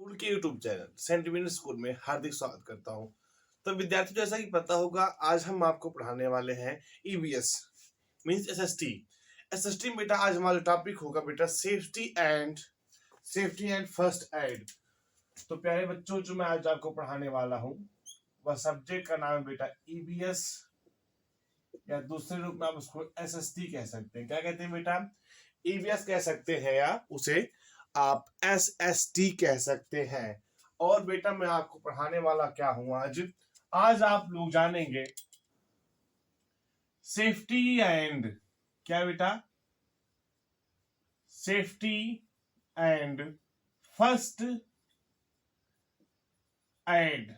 School के YouTube channel sentiment school में हार्दिक स्वागत करता हूं। तो विद्यार्थियों, जैसा कि पता होगा, आज हम आपको पढ़ाने वाले हैं ईवीएस मींस एसएसटी। एसएसटी में बेटा आज हमारा टॉपिक होगा बेटा सेफ्टी एंड फर्स्ट एड। तो प्यारे बच्चों, जो मैं आज आपको पढ़ाने वाला हूं वह सब्जेक्ट का नाम है बेटा ईवीएस, या दूसरे रूप में आप उसको एसएसटी कह सकते हैं। क्या कहते हैं बेटा? ईवीएस कह सकते हैं या उसे आप एसएसटी कह सकते हैं। और बेटा मैं आपको पढ़ाने वाला क्या हूं आज आप लोग जानेंगे सेफ्टी एंड क्या बेटा सेफ्टी एंड फर्स्ट एड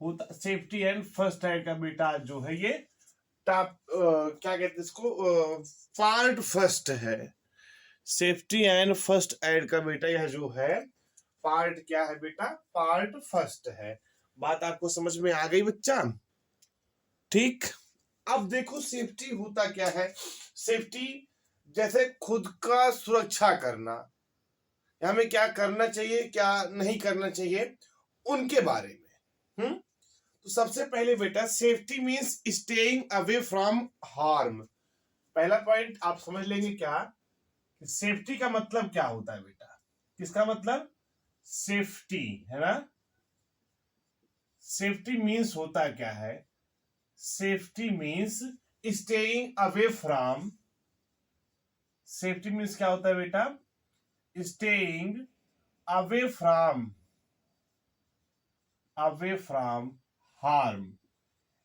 होता। सेफ्टी एंड फर्स्ट एड का बेटा जो है ये टॉप क्या कहते हैं इसको, पार्ट फर्स्ट है। सेफ्टी एंड फर्स्ट एड का बेटा यह जो है पार्ट क्या है बेटा? पार्ट फर्स्ट है। बात आपको समझ में आ गई बच्चा? ठीक। अब देखो सेफ्टी होता क्या है। सेफ्टी जैसे खुद का सुरक्षा करना, हमें क्या करना चाहिए क्या नहीं करना चाहिए उनके बारे में। तो सबसे पहले बेटा safety means staying away from harm. पहला पॉइंट आप समझ लेंगे क्या, सेफ्टी का मतलब क्या होता है बेटा। किसका मतलब? सेफ्टी है ना। सेफ्टी मीन्स होता क्या है? Safety means staying away from. Safety means क्या होता है बेटा? स्टेइंग अवे फ्रॉम हार्म,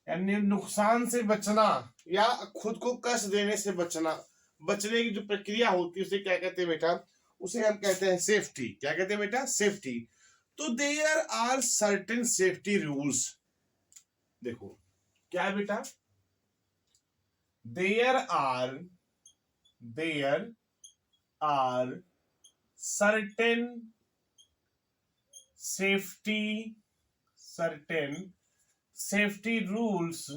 यानी नुकसान से बचना या खुद को कष्ट देने से बचना। बचने की जो प्रक्रिया होती है उसे क्या कहते हैं बेटा? उसे हम कहते हैं सेफ्टी। क्या कहते हैं बेटा? सेफ्टी। तो there are certain safety rules. देखो क्या है बेटा? There are certain safety rules.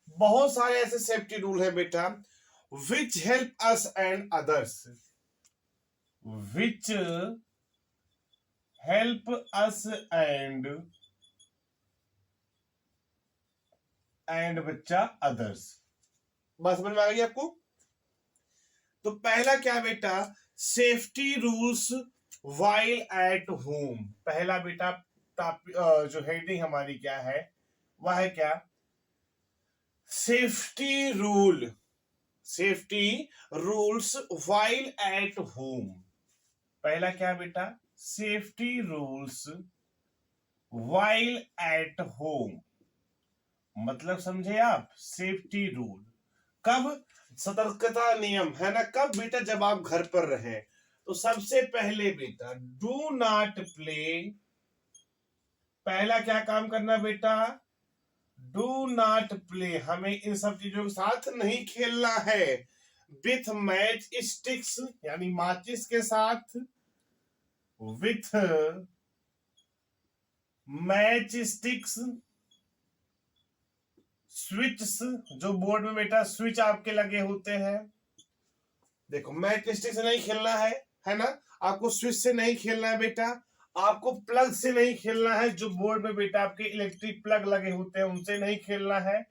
बहुत सारे ऐसे सेफ्टी रूल है बेटा which help us and others. Which help us and बच्चा अदर्स। बात समझ में आ गई आपको? तो पहला क्या बेटा? Safety rules while at home. पहला बेटा जो हेडिंग हमारी क्या है वह है क्या? Safety rules while at home. पहला क्या बेटा? Safety rules while at home. मतलब समझे आप? सेफ्टी रूल कब? सतर्कता नियम है ना। कब बेटा? जब आप घर पर रहे। तो सबसे पहले बेटा डू नॉट प्ले। पहला क्या काम करना बेटा? Do not play. हमें इन सब चीजों के साथ नहीं खेलना है। विथ मैच स्टिक्स, यानी माचिस के साथ। विथ मैच स्टिक्स, स्विच, जो बोर्ड में बेटा स्विच आपके लगे होते हैं। देखो मैच स्टिक से नहीं खेलना है ना। आपको स्विच से नहीं खेलना है बेटा। आपको प्लग से नहीं खेलना है, जो बोर्ड में बेटा आपके इलेक्ट्रिक प्लग लगे होते हैं उनसे नहीं खेलना है।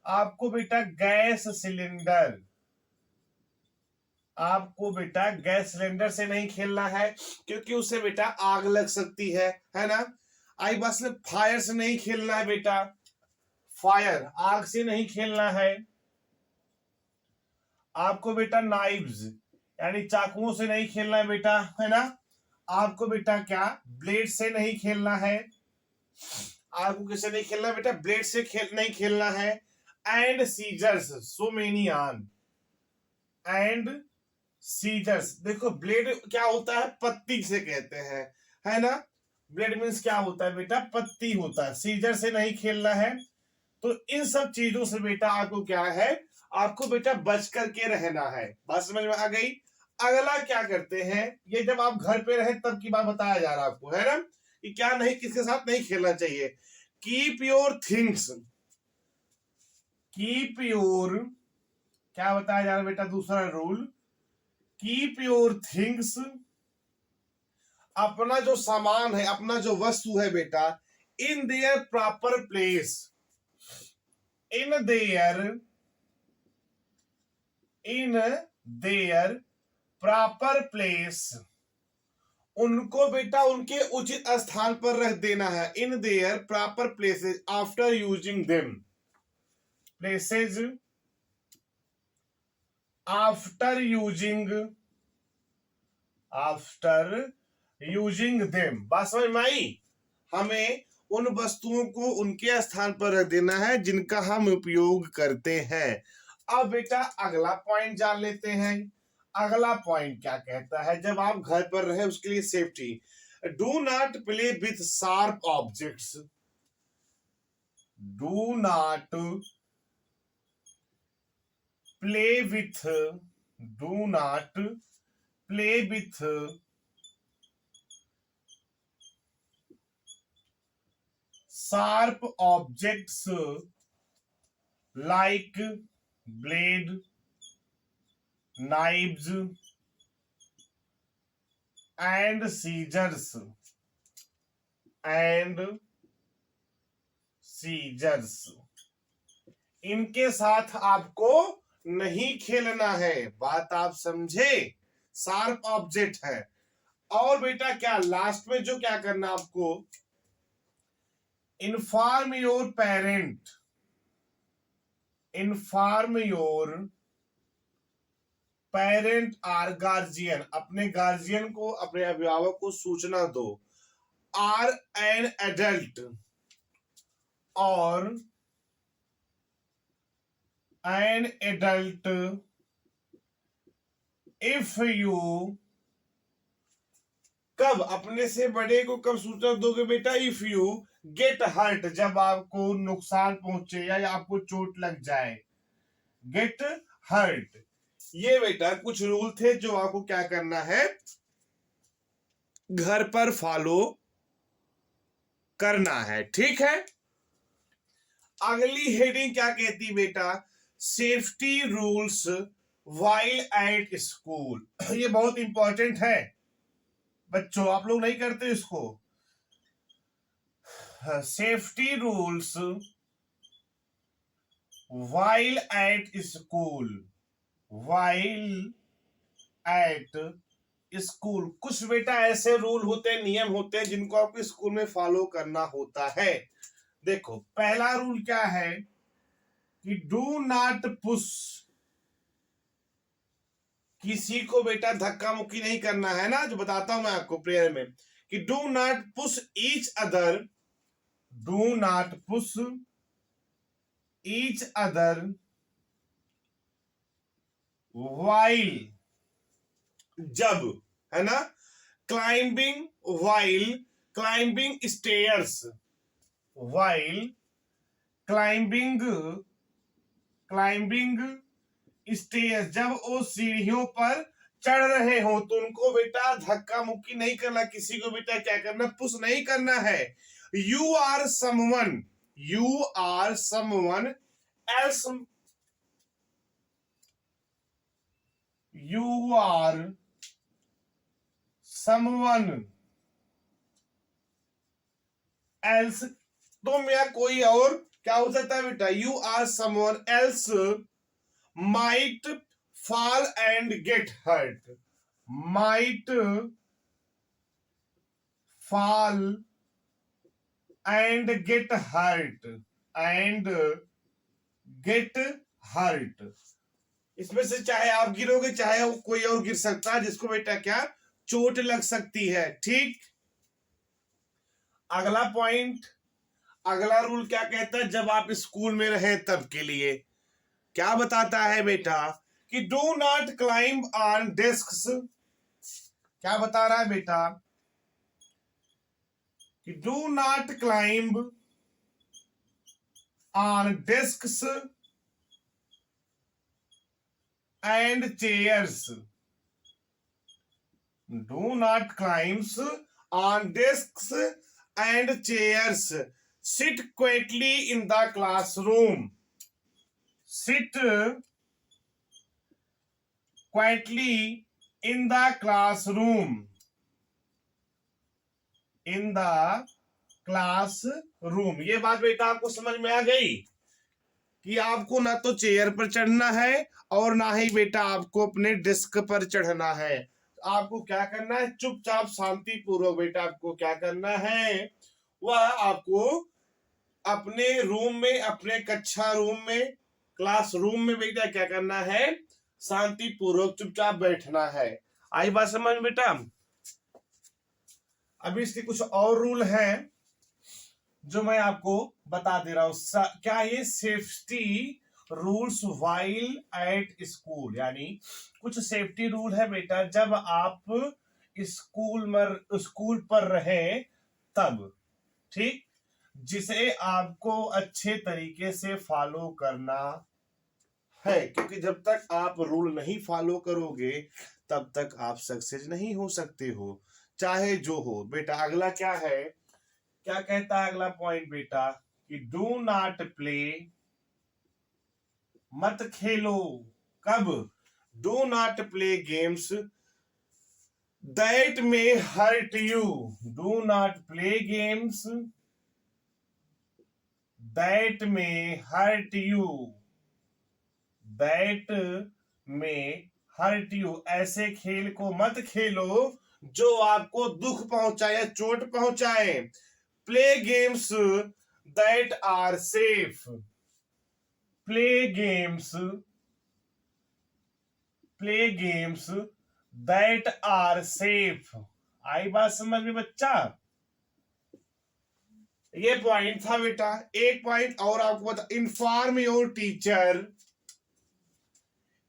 आपको बेटा गैस सिलेंडर से नहीं खेलना है, क्योंकि उससे बेटा आग लग सकती है ना। आई बस में फायर से नहीं खेलना है बेटा। फायर आग से नहीं खेलना है। आपको बेटा नाइव्स यानी चाकुओं से नहीं खेलना है बेटा, है ना। आपको बेटा क्या? ब्लेड से नहीं खेलना है। आपको किससे नहीं खेलना है बेटा? ब्लेड से नहीं खेलना है। And scissors, so many on and scissors. देखो ब्लेड क्या होता है? पत्ती से कहते हैं, है ना। ब्लेड मीन्स क्या होता है बेटा? पत्ती होता है। सीजर से नहीं खेलना है। तो इन सब चीजों से बेटा आपको क्या है? आपको बेटा बच करके रहना है। बात समझ में आ गई? अगला क्या करते हैं, ये जब आप घर पे रहे तब की बात बताया जा रहा है आपको, है ना, कि क्या नहीं किसके साथ नहीं खेलना चाहिए। Keep your things. क्या बताया जा रहा है बेटा? दूसरा रूल, कीप योर थिंग्स अपना जो सामान है, अपना जो वस्तु है बेटा, in their proper place, in their proper place, उनको बेटा उनके उचित स्थान पर रख देना है। In their proper places after using them, places after using them. बात समझ में आई? हमें उन वस्तुओं को उनके स्थान पर रख देना है जिनका हम उपयोग करते हैं। अब बेटा अगला पॉइंट जान लेते हैं। अगला पॉइंट क्या कहता है? जब आप घर पर रहे उसके लिए safety. Do not play with sharp objects, do not play with, do not play with sharp objects like blade, knives and scissors इनके साथ आपको नहीं खेलना है। बात आप समझे? शार्प ऑब्जेक्ट है। और बेटा क्या लास्ट में जो क्या करना आपको, inform your parent, inform your parent or guardian, अपने गार्जियन को, अपने अभिभावक को सूचना दो। आर एन एडल्ट, और एन एडल्ट इफ यू, कब अपने से बड़े को कब सूचना दोगे बेटा? इफ यू गेट हर्ट, जब आपको नुकसान पहुंचे या आपको चोट लग जाए। Get hurt. ये बेटा कुछ रूल थे जो आपको क्या करना है, घर पर फॉलो करना है। ठीक है। अगली हेडिंग क्या कहती बेटा? Safety rules while at school. ये बहुत इंपॉर्टेंट है बच्चों, आप लोग नहीं करते इसको। Safety rules while at school, while at school. कुछ बेटा ऐसे रूल होते हैं, नियम होते हैं जिनको आपको स्कूल में फॉलो करना होता है। देखो पहला रूल क्या है कि डू नॉट पुश, किसी को बेटा धक्का मुक्की नहीं करना है ना, जो बताता हूं मैं आपको प्रेयर में, कि do not push each other, do not push each other while, जब, है ना, climbing, while climbing stairs, while climbing stairs, जब वो सीढ़ियों पर चढ़ रहे हो तो उनको बेटा धक्का मुक्की नहीं करना, किसी को बेटा क्या करना, पुश नहीं करना है। You are someone else, you are someone else, तुम या कोई और क्या हो सकता है बेटा? You are someone else might fall and get hurt, might fall and get hurt, and get hurt। इसमें से चाहे आप गिरोगे चाहे वो कोई और गिर सकता है, जिसको बेटा क्या चोट लग सकती है। ठीक। अगला पॉइंट, अगला रूल क्या कहता है? जब आप स्कूल में रहे तब के लिए क्या बताता है बेटा कि do not climb on desks. क्या बता रहा है बेटा कि do not climb on desks and chairs, do not climbs on desks and chairs, sit quietly in the classroom, sit quietly in the classroom, in the class room. ये बात बेटा आपको समझ में आ गई कि आपको ना तो चेयर पर चढ़ना है और ना ही बेटा आपको अपने डेस्क पर चढ़ना है। आपको क्या करना है, चुपचाप शांति पूर्वक बेटा आपको क्या करना है, वह आपको अपने रूम में, अपने कक्षा रूम में, क्लास रूम में बेटा क्या करना है, शांति पूर्वक चुपचाप बैठना है। आई बात समझ में बेटा। अभी इसके कुछ और रूल हैं जो मैं आपको बता दे रहा हूं। क्या ये safety rules while at school, यानी कुछ सेफ्टी रूल है बेटा जब आप स्कूल पर रहे तब, ठीक, जिसे आपको अच्छे तरीके से फॉलो करना है, क्योंकि जब तक आप रूल नहीं फॉलो करोगे तब तक आप सक्सेस नहीं हो सकते हो, चाहे जो हो बेटा। अगला क्या है, क्या कहता है अगला पॉइंट बेटा कि डू नॉट प्ले, मत खेलो, कब, do not play games that may hurt you, do not play games that may hurt you, that may hurt you, ऐसे खेल को मत खेलो जो आपको दुख पहुंचाए या चोट पहुंचाए। Play games that are safe, play games, play games that are safe. आई बात समझ में बच्चा। ये पॉइंट था बेटा। एक पॉइंट और आपको बता, inform your teacher,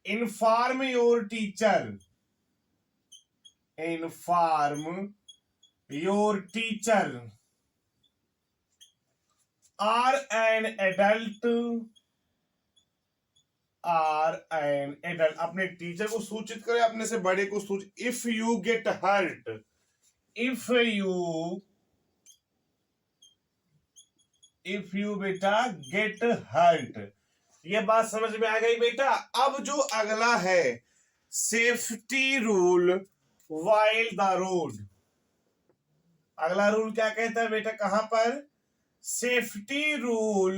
inform your teacher, inform your teacher or an adult, or an adult, अपने टीचर को सूचित करें, अपने से बड़े को सूचित। If you get hurt, if you बेटा गेट हर्ट। ये बात समझ में आ गई बेटा। अब जो अगला है safety rule while the road, अगला रूल क्या कहता है बेटा, कहां पर, safety rule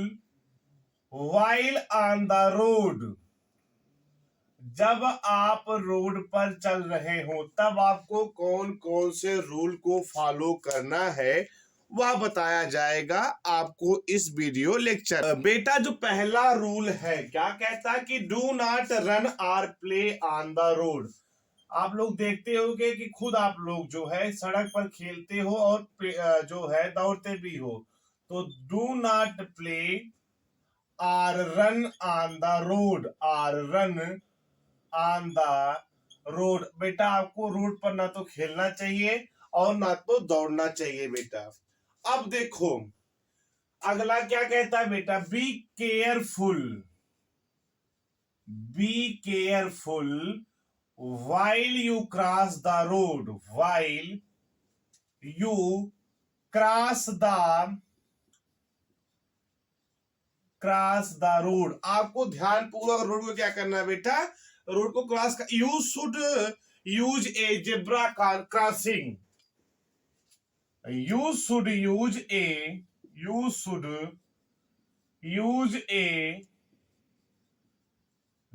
while on the road, जब आप रोड पर चल रहे हो तब आपको कौन कौन से रूल को फॉलो करना है वह बताया जाएगा आपको इस वीडियो लेक्चर। बेटा जो पहला रूल है क्या कहता है कि do not run or play on the road. आप लोग देखते होंगे कि खुद आप लोग जो है सड़क पर खेलते हो और जो है दौड़ते भी हो, तो do not play or run on the road, or run on the road. बेटा आपको रोड पर ना तो खेलना चाहिए और ना तो दौड़ना चाहिए बेटा। अब देखो अगला क्या कहता है बेटा, be careful, be careful while you cross the road, while you cross the road, आपको ध्यान पूर्वक रोड को क्या करना है बेटा, रोड को क्रॉस कर, you should use A zebra crossing, you should use A, you should use A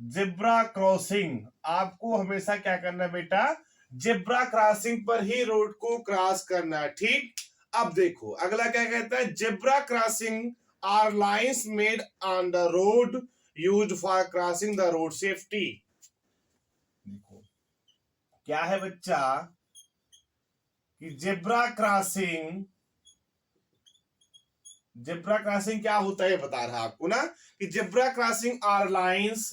zebra crossing. आपको हमेशा क्या करना है बेटा, जेब्रा क्रॉसिंग पर ही रोड को क्रॉस करना है, ठीक। अब देखो अगला क्या कहता है, zebra crossing are lines made on the road used for crossing the road safety. देखो क्या है बच्चा कि जेब्रा क्रॉसिंग, जेब्रा क्रॉसिंग क्या होता है बता रहा आपको ना, कि zebra crossing are lines,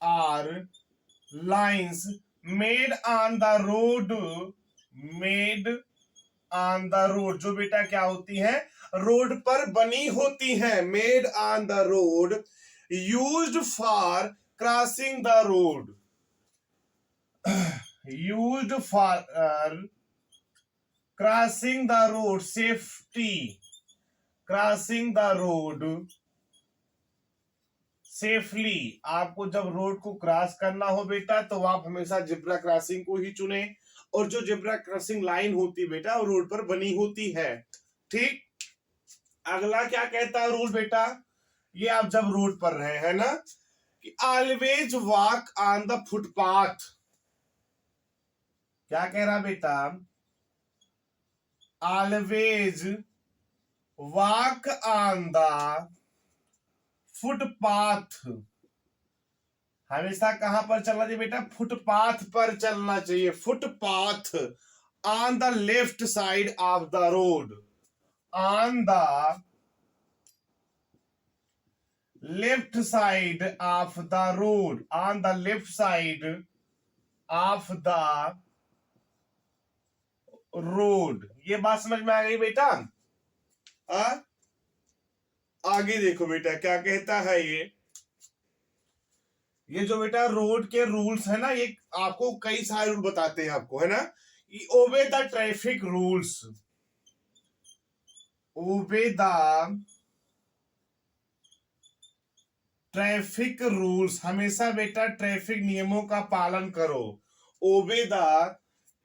or lines made on the road, made on the road, जो बेटा क्या होती है, रोड पर बनी होती है, made on the road used for crossing the road, used for crossing the road safety, crossing the road safely. आपको जब रोड को क्रॉस करना हो बेटा तो आप हमेशा जेब्रा क्रॉसिंग को ही चुने और जो जेब्रा क्रॉसिंग लाइन होती बेटा वो रोड पर बनी होती है। ठीक, अगला क्या कहता है रूल बेटा, ये आप जब रोड पर रहे है ना, कि always walk on the footpath. क्या कह रहा बेटा, always walk on the footpath. हमेशा कहां पर चलना चाहिए बेटा, फुटपाथ पर चलना चाहिए। Footpath on the left side of the road, on the left side of the road, on the left side of the road. ये बात समझ में आ गई बेटा? आ? आगे देखो बेटा क्या कहता है ये जो बेटा रोड के रूल्स है ना, ये आपको कई सारे रूल बताते हैं आपको, है ना। Obey the traffic rules, obey the traffic rules, हमेशा बेटा ट्रैफिक नियमों का पालन करो। ओबे द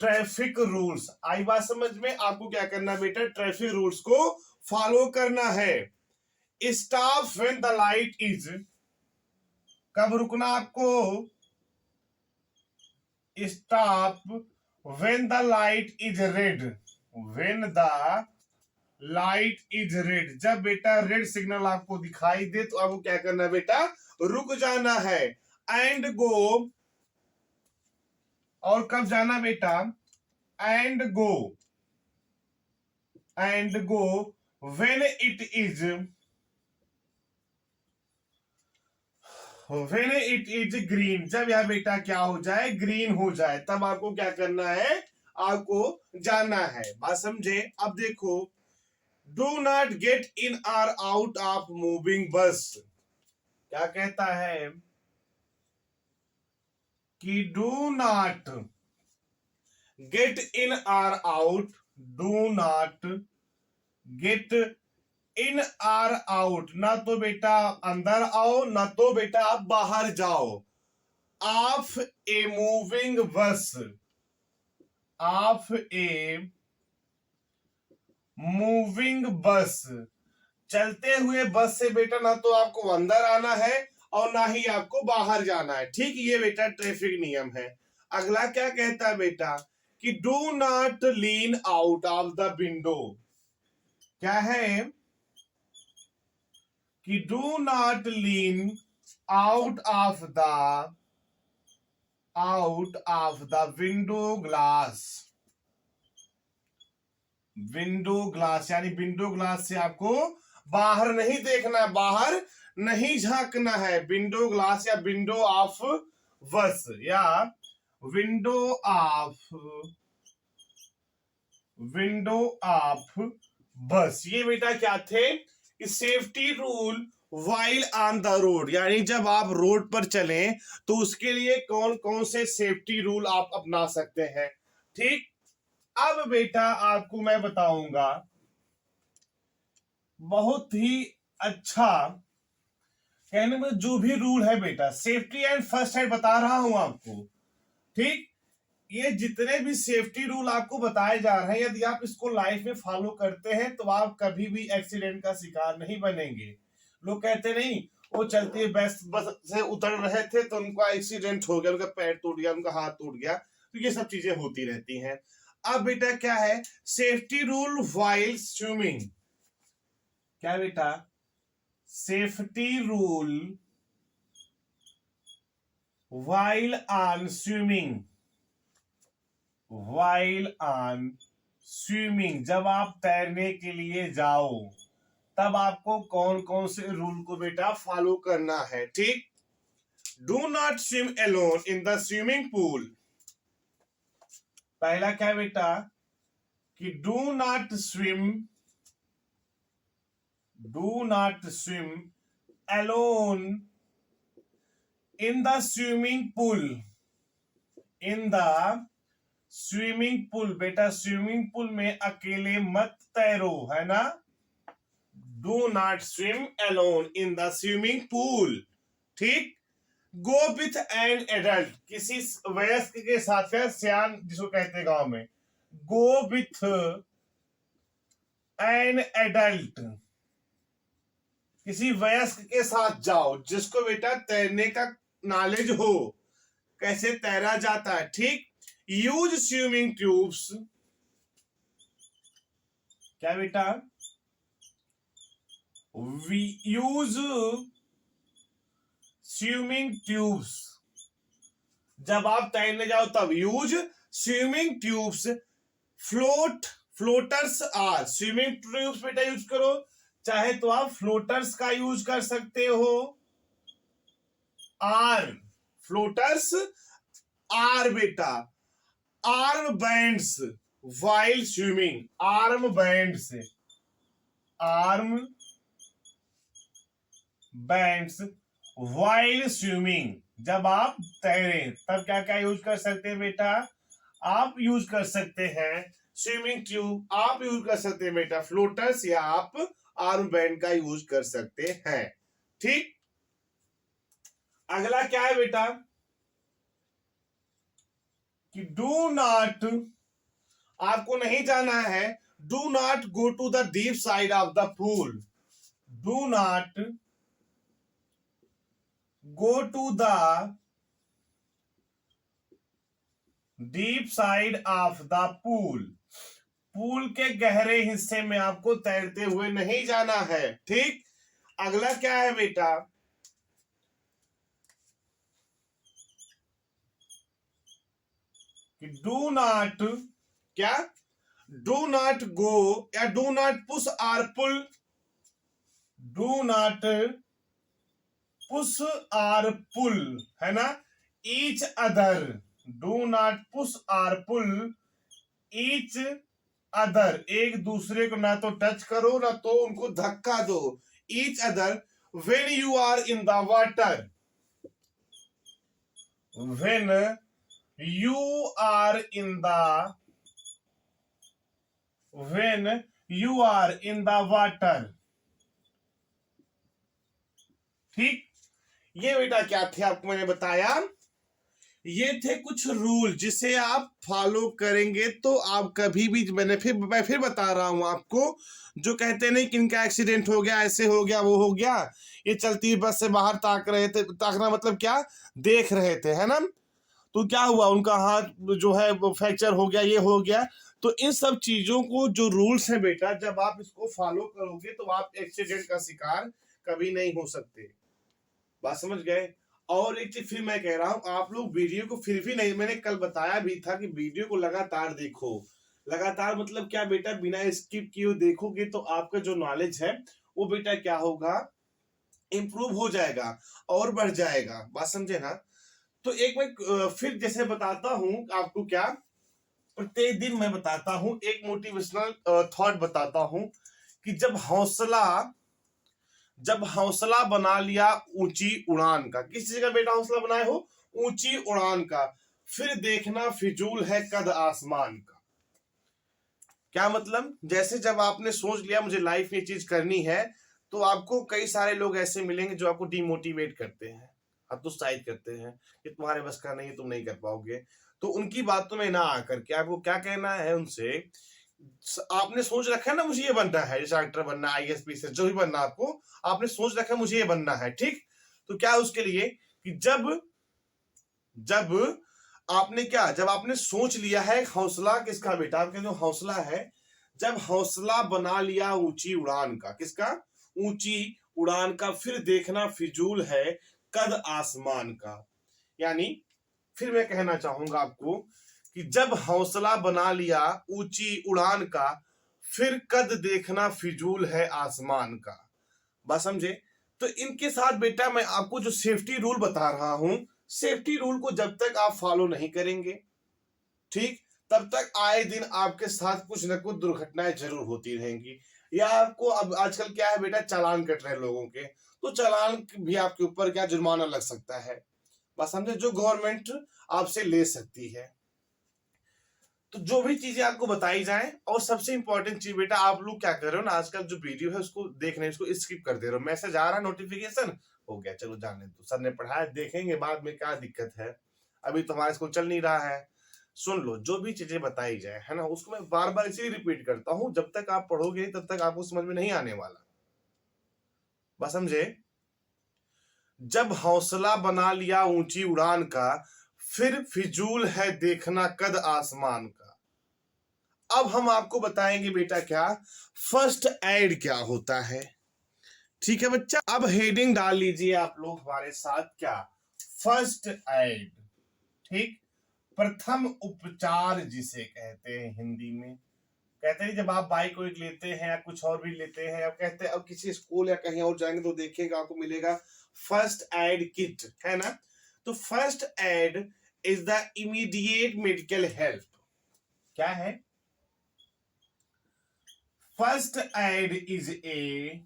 ट्रैफिक रूल्स, आई बात समझ में? आपको क्या करना बेटा, ट्रैफिक रूल्स को फॉलो करना है। Stop when the light is, कब रुकना आपको, stop when the light is red, when the light is red, जब बेटा रेड सिग्नल आपको दिखाई दे तो आपको क्या करना है बेटा, रुक जाना है। एंड गो, और कब जाना बेटा, and go, and go when it is, when it is green, जब यह बेटा क्या हो जाए, ग्रीन हो जाए, तब आपको क्या करना है, आपको जाना है। बात समझे? अब देखो, डू नॉट गेट इन और आउट ऑफ मूविंग बस। क्या कहता है कि डू नॉट गेट इन और out, do not get in are out, ना तो बेटा अंदर आओ ना तो बेटा आप बाहर जाओ। ऑफ ए मूविंग बस, ऑफ ए मूविंग बस, चलते हुए बस से बेटा ना तो आपको अंदर आना है और ना ही आपको बाहर जाना है। ठीक, ये बेटा ट्रैफिक नियम है। अगला क्या कहता है बेटा, कि do not lean out of the window. क्या है कि do not lean out of the window glass, window glass यानी विंडो ग्लास से आपको बाहर नहीं देखना, बाहर नहीं झांकना है। विंडो ग्लास या विंडो ऑफ बस या विंडो ऑफ बस, ये बेटा क्या थे, safety rule while on the road, यानी जब आप रोड पर चलें तो उसके लिए कौन कौन से सेफ्टी रूल आप अपना सकते हैं। ठीक, अब बेटा आपको मैं बताऊंगा बहुत ही अच्छा, कहने में जो भी रूल है बेटा, सेफ्टी एंड फर्स्ट एड बता रहा हूं आपको। ठीक, ये जितने भी सेफ्टी रूल आपको बताए जा रहे हैं, यदि आप इसको लाइफ में फॉलो करते हैं तो आप कभी भी एक्सीडेंट का शिकार नहीं बनेंगे। लोग कहते नहीं, वो चलती बस से उतर रहे थे तो उनका एक्सीडेंट हो गया, उनका पैर टूट गया, उनका हाथ टूट गया, तो ये सब चीजें होती रहती हैं। अब बेटा क्या है, सेफ्टी रूल व्हाइल स्विमिंग। क्या बेटा, safety rule while on swimming, while on swimming, जब आप तैरने के लिए जाओ तब आपको कौन कौन से रूल को बेटा फॉलो करना है। ठीक, do not swim alone in the swimming pool. पहला क्या बेटा, कि do not swim alone in the swimming pool, in the swimming pool, बेटा स्विमिंग पूल में अकेले मत तैरो, है ना। Do not swim alone in the swimming pool. ठीक, गो विथ एन एडल्ट, किसी वयस्क के साथ, या सियान जिसको कहते हैं गांव में, गो विथ एन एडल्ट, किसी वयस्क के साथ जाओ जिसको बेटा तैरने का नॉलेज हो, कैसे तैरा जाता है, ठीक। यूज स्विमिंग ट्यूब्स, क्या बेटा, वी यूज स्विमिंग ट्यूब्स, जब आप तैरने जाओ तब use swimming tubes. Floaters are, swimming tubes बेटा यूज करो, चाहे तो आप फ्लोटर्स का यूज कर सकते हो, आर, फ्लोटर्स आर बेटा, arm bands while swimming, arm bands, arm bands while swimming, जब आप तैरें तब क्या क्या यूज कर सकते हैं बेटा, आप यूज कर सकते हैं स्विमिंग ट्यूब, आप यूज कर सकते हैं बेटा फ्लोटर्स, या आप आर्म बैंड का यूज कर सकते हैं, ठीक। अगला क्या है बेटा कि डू नॉट, आपको नहीं जाना है, do not go to the deep side of the pool, do not go to the deep side of the pool, pool के गहरे हिस्से में आपको तैरते हुए नहीं जाना है, ठीक। अगला क्या है बेटा कि डू नॉट, क्या, डू नॉट गो या do not push or pull, do not push or pull, है ना, each other, do not push or pull each other, एक दूसरे को ना तो टच करो ना तो उनको धक्का दो, each other when you are in the water, when you are in the, when you are in the water, ठीक। ये बेटा क्या थे आपको मैंने बताया, ये थे कुछ रूल जिसे आप फॉलो करेंगे तो आप कभी भी, मैं फिर बता रहा हूं आपको, जो कहते नहीं कि इनका एक्सीडेंट हो गया, ऐसे हो गया, वो हो गया, ये चलती बस से बाहर ताक रहे थे, ताकना मतलब क्या, देख रहे थे, है ना, तो क्या हुआ, उनका हाथ जो है वो फ्रैक्चर हो गया, ये हो गया, तो इन सब चीजों को जो रूल्स है बेटा, जब आप इसको फॉलो करोगे तो आप एक्सीडेंट का शिकार कभी नहीं हो सकते, बात समझ गए। और एक चीज फिर मैं कह रहा हूं, आप लोग वीडियो को फिर भी नहीं, मैंने कल बताया भी था कि वीडियो को लगातार देखो, लगातार मतलब क्या बेटा, बिना स्किप किए देखोगे तो आपका जो नॉलेज है वो बेटा क्या होगा, इंप्रूव हो जाएगा और बढ़ जाएगा, बात समझे ना। तो एक मैं फिर जैसे बताता हूं आपको, क्या प्रत्येक दिन मैं बताता हूं एक मोटिवेशनल थॉट बताता हूं कि जब हौसला बना लिया ऊंची उड़ान का, किस चीज का बेटा हौसला बनाए हो, ऊंची उड़ान का, फिर देखना फिजूल है कद आसमान का। क्या मतलब, जैसे जब आपने सोच लिया मुझे लाइफ में चीज करनी है, तो आपको कई सारे लोग ऐसे मिलेंगे जो आपको डिमोटिवेट करते हैं, हतोत्साहित करते हैं कि तुम्हारे बस का नहीं है, तुम नहीं कर पाओगे, तो उनकी बातों में ना आकर के आपको क्या कहना है उनसे, आपने सोच रखा है ना मुझे ये बनना है, जैसे डॉक्टर बनना, आईएएस पीसीएस जो भी बनना, आपको आपने सोच रखा है मुझे ये बनना है, ठीक। तो क्या उसके लिए कि जब जब आपने क्या, जब आपने सोच लिया है, हौसला किसका बेटा, आपके जो हौसला है, जब हौसला बना लिया ऊंची उड़ान का, किसका, ऊंची उड़ान का, फिर देखना फिजूल है कद आसमान का। यानी फिर मैं कहना चाहूंगा आपको कि जब हौसला बना लिया ऊंची उड़ान का, फिर कद देखना फिजूल है आसमान का, बात समझे। तो इनके साथ बेटा मैं आपको जो सेफ्टी रूल बता रहा हूं, सेफ्टी रूल को जब तक आप फॉलो नहीं करेंगे, ठीक, तब तक आए दिन आपके साथ कुछ न कुछ दुर्घटनाएं जरूर होती रहेंगी, या आपको अब आजकल क्या है बेटा, चालान कट रहे हैं लोगों के, तो चालान भी आपके ऊपर क्या जुर्माना लग सकता है, बस समझे, जो गवर्नमेंट आपसे ले सकती है। तो जो भी चीजें आपको बताई जाए, और सबसे इंपॉर्टेंट चीज बेटा, आप लोग क्या कर रहे हो ना, आजकल जो वीडियो है उसको देख रहे हैं, उसको स्किप कर दे रहे हो, मैसेज आ रहा है नोटिफिकेशन, हो गया, चलो जाने दो, सर ने पढ़ाया, देखेंगे बाद में क्या दिक्कत है, अभी तो हमारा स्कूल चल नहीं रहा है। सुन लो, जो भी चीजें बताई जाए है ना, उसको मैं बार बार इसीलिए रिपीट करता हूं, जब तक आप पढ़ोगे तब तक आपको समझ में नहीं आने वाला। बस समझे? जब हौसला बना लिया ऊंची उड़ान का, फिर फिजूल है देखना कद आसमान का। अब हम आपको बताएंगे बेटा क्या फर्स्ट एड क्या होता है। ठीक है बच्चा, अब हेडिंग डाल लीजिए आप लोग हमारे साथ, क्या फर्स्ट एड। ठीक, प्रथम उपचार जिसे कहते हैं हिंदी में, कहते हैं जब आप बाइक को लेते हैं या कुछ और भी लेते हैं, अब कहते हैं अब किसी स्कूल या कहीं और जाएंगे तो देखिएगा आपको मिलेगा फर्स्ट एड किट, है ना। तो first aid is the immediate medical help. क्या है? First aid is a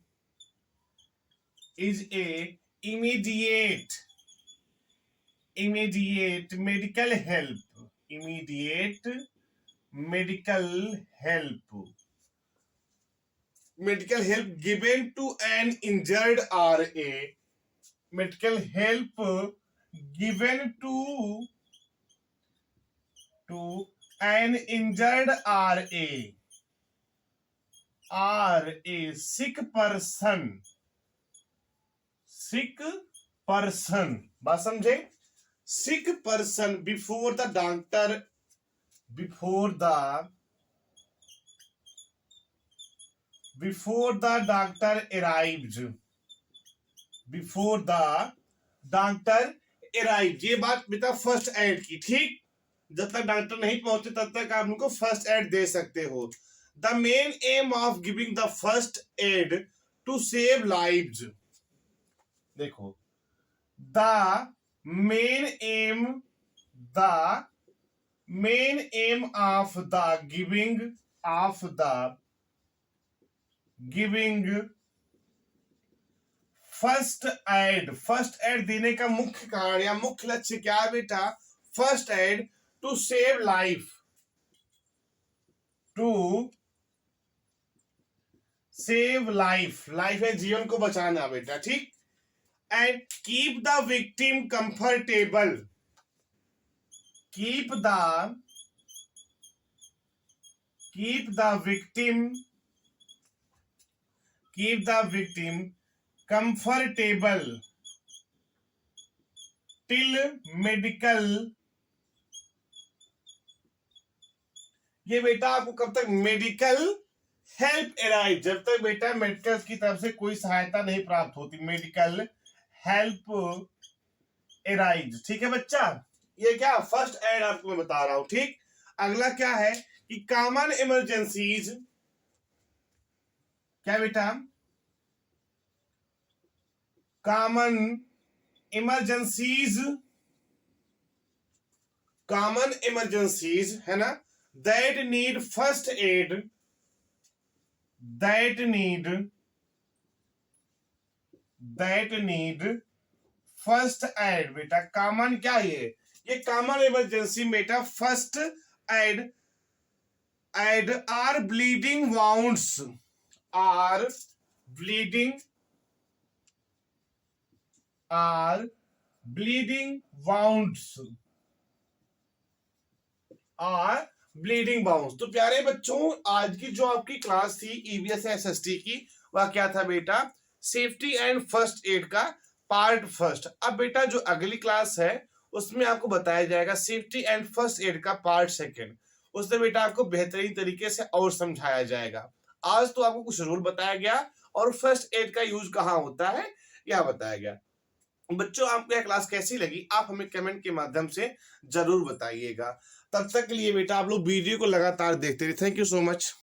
immediate medical help, immediate medical help given to an injured or a medical help given to an injured or a sick person, बात समझे? sick person before the doctor arrives, ये बात बेटा first add की। ठीक, जब तक doctor नहीं पहुंचे तब तक आप उनको फर्स्ट एड दे सकते हो। The main aim of giving the first aid to save lives. देखो, the main aim of the giving first aid देने का मुख्य कारण या मुख्य लक्ष्य क्या है बेटा? First aid to save life, life है जीवन को बचाना बेटा। ठीक, and keep the victim comfortable, keep the victim comfortable till medical. ये बेटा आपको कब तक? मेडिकल हेल्प अराइव, जब तक बेटा मेडिकल की तरफ से कोई सहायता नहीं प्राप्त होती, मेडिकल हेल्प अराइव। ठीक है बच्चा, ये क्या फर्स्ट एड आपको मैं बता रहा हूं। ठीक, अगला क्या है कि कॉमन इमरजेंसीज। क्या बेटा? कॉमन इमरजेंसीज है ना, that need first aid, that need first aid. बेटा कॉमन क्या ये कॉमन इमरजेंसी बेटा first aid are bleeding wounds, bleeding bounds. तो प्यारे बच्चों, आज की जो आपकी क्लास थी ईवीएस एसएसटी की, वह क्या था बेटा? सेफ्टी एंड फर्स्ट एड का पार्ट फर्स्ट। अब बेटा जो अगली क्लास है उसमें आपको बताया जाएगा सेफ्टी एंड फर्स्ट एड का पार्ट सेकंड। उसमें बेटा आपको बेहतरीन तरीके से और समझाया जाएगा। आज तो आपको कुछ रूल बताया गया और फर्स्ट एड का यूज कहाँ होता है यह बताया गया। बच्चों, आपको यह क्लास कैसी लगी आप हमें कमेंट के माध्यम से जरूर बताइएगा। तब तक के लिए बेटा आप लोग वीडियो को लगातार देखते रहिए। Thank you so much.